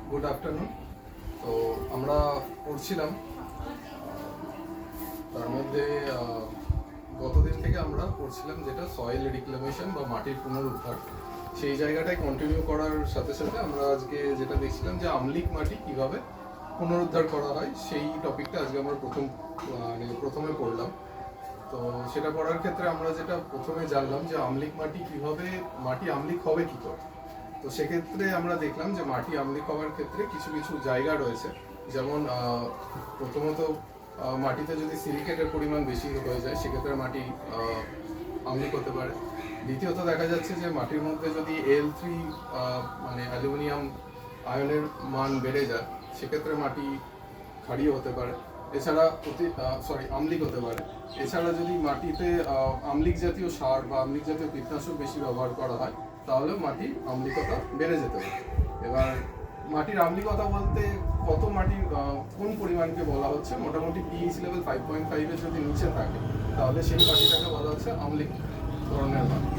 Good afternoon. তো আমরা পড়ছিলাম, তার মধ্যে গতদিন থেকে আমরা পড়ছিলাম যেটা সয়েল রিক্লেমেশন বা মাটির পুনরুদ্ধার। সেই জায়গাটায় কন্টিনিউ করার সাথে সাথে আমরা আজকে যেটা দেখছিলাম যে আম্লিক মাটি কিভাবে পুনরুদ্ধার করা হয়, সেই টপিকটা আজকে আমরা প্রথমে পড়লাম। তো সেটা পড়ার ক্ষেত্রে আমরা যেটা প্রথমে জানলাম যে আম্লিক মাটি কিভাবে, মাটি আম্লিক হবে কি করে। তো সেক্ষেত্রে আমরা দেখলাম যে মাটি আম্লিক হওয়ার ক্ষেত্রে কিছু কিছু জায়গা রয়েছে, যেমন প্রথমত মাটিতে যদি সিলিকেটের পরিমাণ বেশি হয়ে যায় সেক্ষেত্রে মাটি আম্লিক হতে পারে। দ্বিতীয়ত দেখা যাচ্ছে যে মাটির মধ্যে যদি Al3 মানে অ্যালুমিনিয়াম আয়নের মান বেড়ে যায় সেক্ষেত্রে মাটি ক্ষারীয় হতে পারে, এছাড়া আম্লিক হতে পারে। এছাড়া যদি মাটিতে আম্লিক জাতীয় সার বা আম্লিক জাতীয় কীটনাশক বেশি ব্যবহার করা হয় তাহলে মাটির আম্লিকতা বেড়ে যেতে পারে। এবার মাটির আম্লিকতা বলতে কত মাটির কোন পরিমাণকে বলা হচ্ছে, মোটামুটি পিএইচ লেভেল 5.5 যদি নিচে থাকে তাহলে সেই মাটিটাকে বলা হচ্ছে আম্লিক ধরনের মাটি।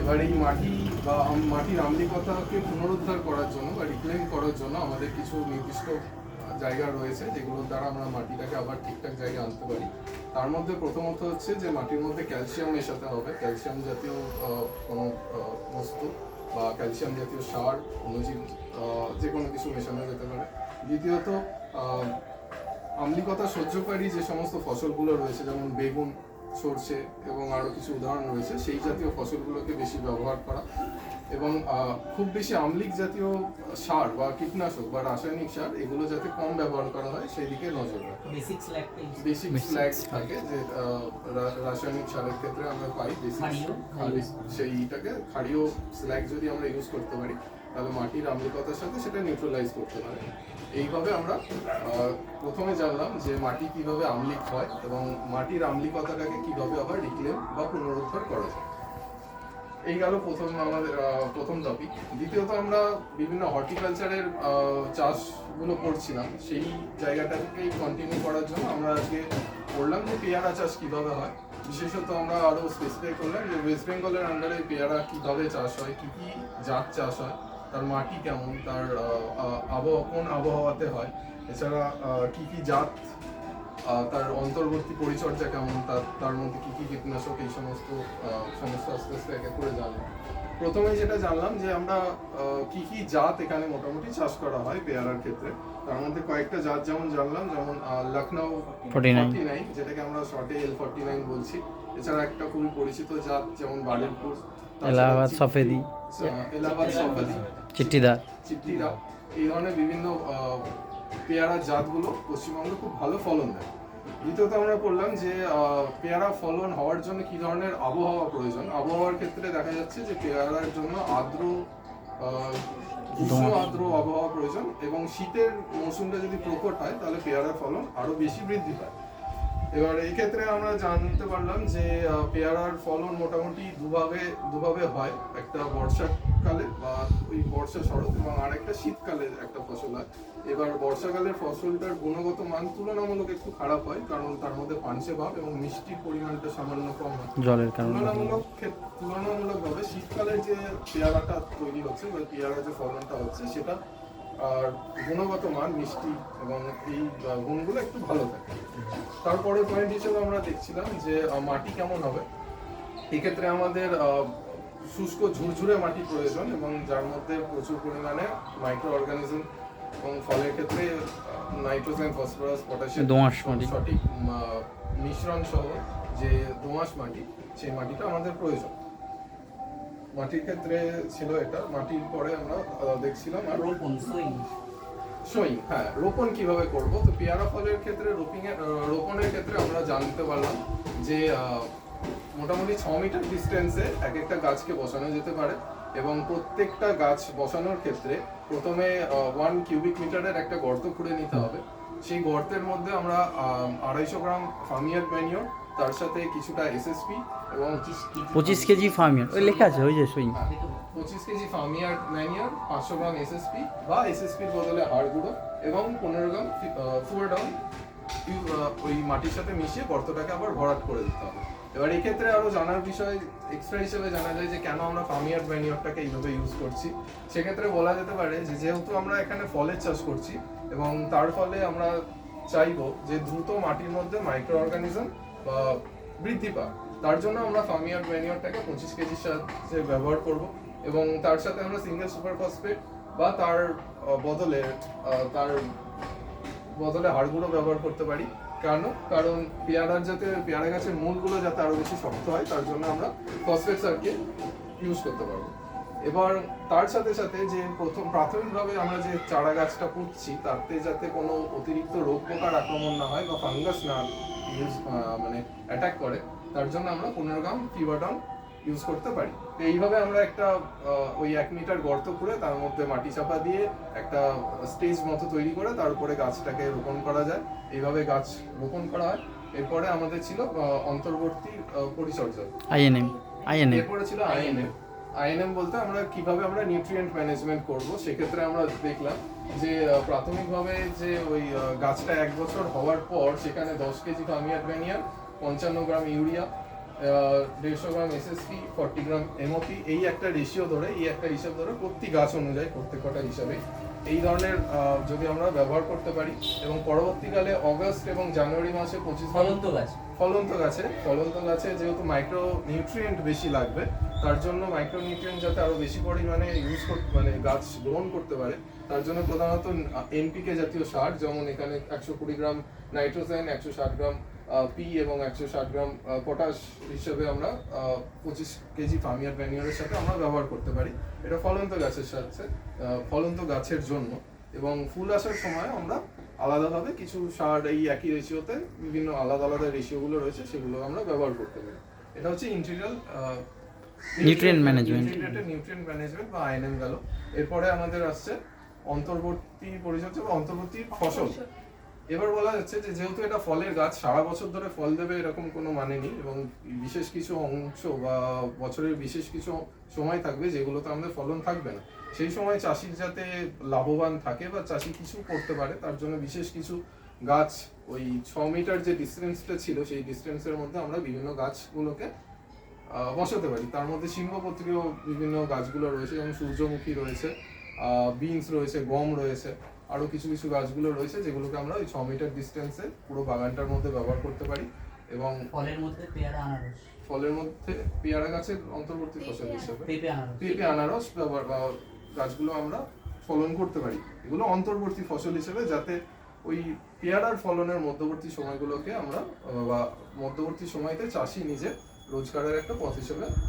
এবার এই মাটি বা মাটির আম্লিকতাকে পুনরুদ্ধার করার জন্য বা রিক্লেম করার জন্য আমাদের কিছু নির্দিষ্ট জায়গা রয়েছে যেগুলোর দ্বারা আমরা মাটিটাকে আবার ঠিকঠাক জায়গায় আনতে পারি। তার মধ্যে প্রথমত হচ্ছে যে মাটির মধ্যে ক্যালসিয়াম মেশাতে হবে, ক্যালসিয়াম জাতীয় কোনো বস্তু বা ক্যালসিয়াম জাতীয় সার, অনুজীব যে কোনো কিছু মেশানো যেতে পারে। দ্বিতীয়ত আম্লিকতা সহ্যকারী যে সমস্ত ফসলগুলো রয়েছে যেমন বেগুন, সরষে এবং আরও কিছু উদাহরণ রয়েছে, সেই জাতীয় ফসলগুলোকে বেশি ব্যবহার করা এবং খুব বেশি আম্লিক জাতীয় সার বা কীটনাশক বা রাসায়নিক সার এগুলো যাতে কম ব্যবহার করা হয় সেই দিকে নজর রাখা। বেসিক স্ল্যাগ থাকে যে রাসায়নিক সারের ক্ষেত্রে আমরা পাই সেইটাকে ক্ষারীয় স্ল্যাগ যদি আমরা ইউজ করতে পারি তাহলে মাটির আম্লিকতার সাথে সেটা নিউট্রালাইজ করতে পারে। এইভাবে আমরা প্রথমে জানলাম যে মাটি কিভাবে আম্লিক হয় এবং মাটির আম্লিকতাটাকে কিভাবে আবার রিক্লেম বা পুনরুদ্ধার করা যায়। এই গেল আমাদের প্রথম টপিক। দ্বিতীয়ত আমরা বিভিন্ন হর্টিকালচারের চাষগুলো করছিলাম, সেই জায়গাটাকেই কন্টিনিউ করার জন্য আমরা আজকে পড়লাম যে পেয়ারা চাষ কিভাবে হয়। বিশেষত আমরা আরও স্পেসিফাই করলাম যে ওয়েস্ট বেঙ্গলের আন্ডারে পেয়ারা কিভাবে চাষ হয়, কী কী জাত চাষ হয়, তার মাটি কেমন, তার কোন আবহাওয়াতে হয়, এছাড়া কী কী জাত, তার অন্তর্বর্তী পরিচর্যা কেমন, তার মধ্যে কী কী কীটনাশক, এই সমস্ত আস্তে আস্তে এক এক করে জানলাম। প্রথমে যেটা জানলাম যে আমরা কী কী জাত এখানে মোটামুটি চাষ করা হয় পেয়ারার ক্ষেত্রে। তার মধ্যে কয়েকটা জাত যেমন জানলাম, যেমন লখনৌ 49 যেটাকে আমরা শর্টে L49 বলছি। এছাড়া একটা খুবই পরিচিত জাত যেমন বারুইপুর, এলাহাবাদ সফেদি, চিট্টিদার। এই ধরনের বিভিন্ন পেয়ারার জাতগুলো পশ্চিমবঙ্গে খুব ভালো ফলন দেয়। দ্বিতীয়ত আমরা বললাম যে পেয়ারা ফলন হওয়ার জন্য কি ধরনের আবহাওয়া প্রয়োজন। আবহাওয়ার ক্ষেত্রে দেখা যাচ্ছে যে পেয়ারার জন্য উষ্ণ আর্দ্র আবহাওয়া প্রয়োজন এবং শীতের মৌসুমটা যদি প্রকট হয় তাহলে পেয়ারার ফলন আরো বেশি বৃদ্ধি পায়। এবার এই ক্ষেত্রে আমরা জানতে পারলাম যে পেয়ারার ফলন মোটামুটি দুভাবে হয়, একটা বর্ষাকালে বা ওই বর্ষা শরৎ এবং আরেকটা শীতকালে একটা ফসল হয়। এবার বর্ষাকালের ফসলটার গুণগত মান তুলনামূলক একটু খারাপ হয়, কারণ তার মধ্যে পানসে ভাব এবং মিষ্টির পরিমাণটা সামান্য কম হয় জলের কারণে। তুলনামূলকভাবে শীতকালের যে পেয়ারাটা তৈরি হচ্ছে বা পেয়ারা যে ফলনটা হচ্ছে সেটা আর গুণগত মান, মিষ্টি এবং এই গুণগুলো একটু ভালো থাকে। তারপরে পয়েন্ট হিসেবে আমরা দেখছিলাম যে মাটি কেমন হবে। এক্ষেত্রে আমাদের শুষ্ক ঝুরঝুরে মাটি প্রয়োজন এবং যার মধ্যে প্রচুর পরিমাণে মাইক্রো অর্গানিজম এবং ফলের ক্ষেত্রে নাইট্রোজেন, ফসফরাস, পটাশিয়াম দোআঁশ মাটি সঠিক মিশ্রণ সহ যে দোআঁশ মাটি, সেই মাটিটা আমাদের প্রয়োজন। মাটির ক্ষেত্রে ছিল এটা। মাটির পরে আমরা দেখছিলাম আর সই, হ্যাঁ, রোপণ কিভাবে করব। তো পেয়ারা ফলের ক্ষেত্রে রোপণের ক্ষেত্রে আমরা জানতে পারলাম যে মোটামুটি 6 মিটার ডিস্টেন্সে এক একটা গাছকে বসানো যেতে পারে এবং প্রত্যেকটা গাছ বসানোর ক্ষেত্রে প্রথমে 1 কিউবিক মিটারের একটা গর্ত খুঁড়ে নিতে হবে। সেই গর্তের মধ্যে আমরা 250 গ্রাম ফার্মিয়ার ম্যানিওর, তার সাথে কিছুটা এসএসপি এবং 25 কেজি ফার্মিয়ার, ওই লেখা আছে ওই যে সই, 25 কেজি ফার্মিয়ার ম্যানিওর, 500 গ্রাম এসএসপি বা এসএসপির বদলে হাড় গুঁড়ো এবং 15 গ্রাম ফুয়ার ডাউন ওই মাটির সাথে মিশিয়ে গর্তটাকে আবার ভরাট করে দিতে হবে। এবার এক্ষেত্রে আরো জানার বিষয় এক্সট্রা হিসেবে জানা যায় যে কেন আমরা ফার্মিয়ার্ড ম্যানিওরটাকে এইভাবে ইউজ করছি। সেক্ষেত্রে বলা যেতে পারে যে যেহেতু আমরা এখানে ফলের চাষ করছি এবং তার ফলে আমরা চাইবো যে দ্রুত মাটির মধ্যে মাইক্রো অর্গানিজম বা বৃদ্ধি পায়, তার জন্য আমরা ফার্মিয়ার্ড ম্যানিওরটাকে 25 কেজির সাথে ব্যবহার করব এবং তার সাথে আমরা সিঙ্গেল সুপার ফসফেট বা তার বদলে হাড়গুঁড়ো ব্যবহার করতে পারি। কারণ পেয়ারা গাছের মূলগুলো যাতে আরো বেশি শক্ত হয়, তার জন্য আমরা ফসফেট সারকে ইউজ করতে পারবো। এবার তার সাথে সাথে যে প্রাথমিকভাবে আমরা যে চারা গাছটা পুঁতছি তাতে যাতে কোনো অতিরিক্ত রোগ পোকার আক্রমণ না হয় বা ফাঙ্গাস না অ্যাটাক করে, তার জন্য আমরা 15 গ্রাম ফিভাডন ইউজ করতে পারি। তো এইভাবে আমরা একটা ওই 1 মিটার গর্ত করে তার মধ্যে মাটি চাপা দিয়ে একটা স্টেজ মতো তৈরি করে তার উপরে গাছটাকে রোপণ করা যায়। এইভাবে গাছ রোপণ করা হয়। এরপরে আমাদের ছিল অন্তর্বর্তী পরিচর্যা, আইএনএম এরপরে ছিল আইএনএম বলতে আমরা কিভাবে আমরা নিউট্রিয়েন্ট ম্যানেজমেন্ট করব। সেক্ষেত্রে আমরা দেখলাম যে প্রাথমিকভাবে যে ওই গাছটা 1 বছর হওয়ার পর সেখানে 10 কেজি ফার্মিয়ার্ড ম্যানিয়ার, 55 গ্রাম ইউরিয়া, 150 গ্রাম এসএসপি, 40 গ্রাম এমওপি, এই একটা রেশিও ধরে, এই একটা হিসাব ধরে প্রতি গাছ অনুযায়ী প্রত্যেকটা হিসাবে এই ধরনের যদি আমরা ব্যবহার করতে পারি এবং পরবর্তীকালে অগস্ট এবং জানুয়ারি মাসে 25 ফলন্ত গাছে যেহেতু মাইক্রো নিউট্রিয়েন্ট বেশি লাগবে, তার জন্য মাইক্রো নিউট্রিয়েন্ট যাতে আরো বেশি পরিমাণে গাছ গ্রহণ করতে পারে, তার জন্য প্রধানত এনপিকে জাতীয় সার, যেমন এখানে 120 গ্রাম নাইট্রোজেন, 160 গ্রাম পি এবং 160 গ্রাম পটাশ হিসেবে আমরা 25 কেজি ফার্মিয়ার্ড ম্যানিওরের সাথে আমরা ব্যবহার করতে পারি। এটা ফলন্ত গাছের জন্য। এবং ফুল আসার সময় আমরা আলাদাভাবে কিছু সার এই একই রেশিওতে বিভিন্ন আলাদা আলাদা রেশিওগুলো রয়েছে, সেগুলো আমরা ব্যবহার করতে পারি। এটা হচ্ছে ইন্টিগ্রাল নিউট্রিয়েন্ট ম্যানেজমেন্ট বা আইএনএম গেল। এরপরে আমাদের আসছে অন্তর্বর্তী পরিচর্যা বা অন্তর্বর্তী ফসল। এবার বলা যাচ্ছে যে যেহেতু এটা ফলের গাছ, সারা বছর ধরে ফল দেবে এরকম কোনো মানে নেই এবং বিশেষ কিছু অংশ বা বছরের বিশেষ কিছু সময় থাকবে যেগুলোতে আমাদের ফলন থাকবে না। সেই সময় চাষির যাতে লাভবান থাকে বা চাষি কিছু করতে পারে, তার জন্য বিশেষ কিছু গাছ ওই 6 মিটার যে ডিস্টেন্সটা ছিল সেই ডিস্টেন্সের মধ্যে আমরা বিভিন্ন গাছগুলোকে বসাতে পারি। তার মধ্যে সিংহপত্রীয় বিভিন্ন গাছগুলো রয়েছে, যেমন সূর্যমুখী রয়েছে, বিনস রয়েছে, গম রয়েছে, আরো কিছু কিছু গাছগুলো রয়েছে যেগুলোকে আমরা ওই 6 মিটার ডিস্টেন্সে পুরো বাগানটার মধ্যে ব্যবহার করতে পারি। এবং ফলের মধ্যে পেয়ারা গাছের অন্তর্বর্তী ফসল হিসেবে পেঁপে আনারস গাছগুলো আমরা ফলন করতে পারি। এগুলো অন্তর্বর্তী ফসল হিসেবে, যাতে ওই পেয়ারার ফলনের মধ্যবর্তী সময়গুলোকে আমরা বা মধ্যবর্তী সময়তে চাষি নিজে রোজগারের একটা পথ হিসেবে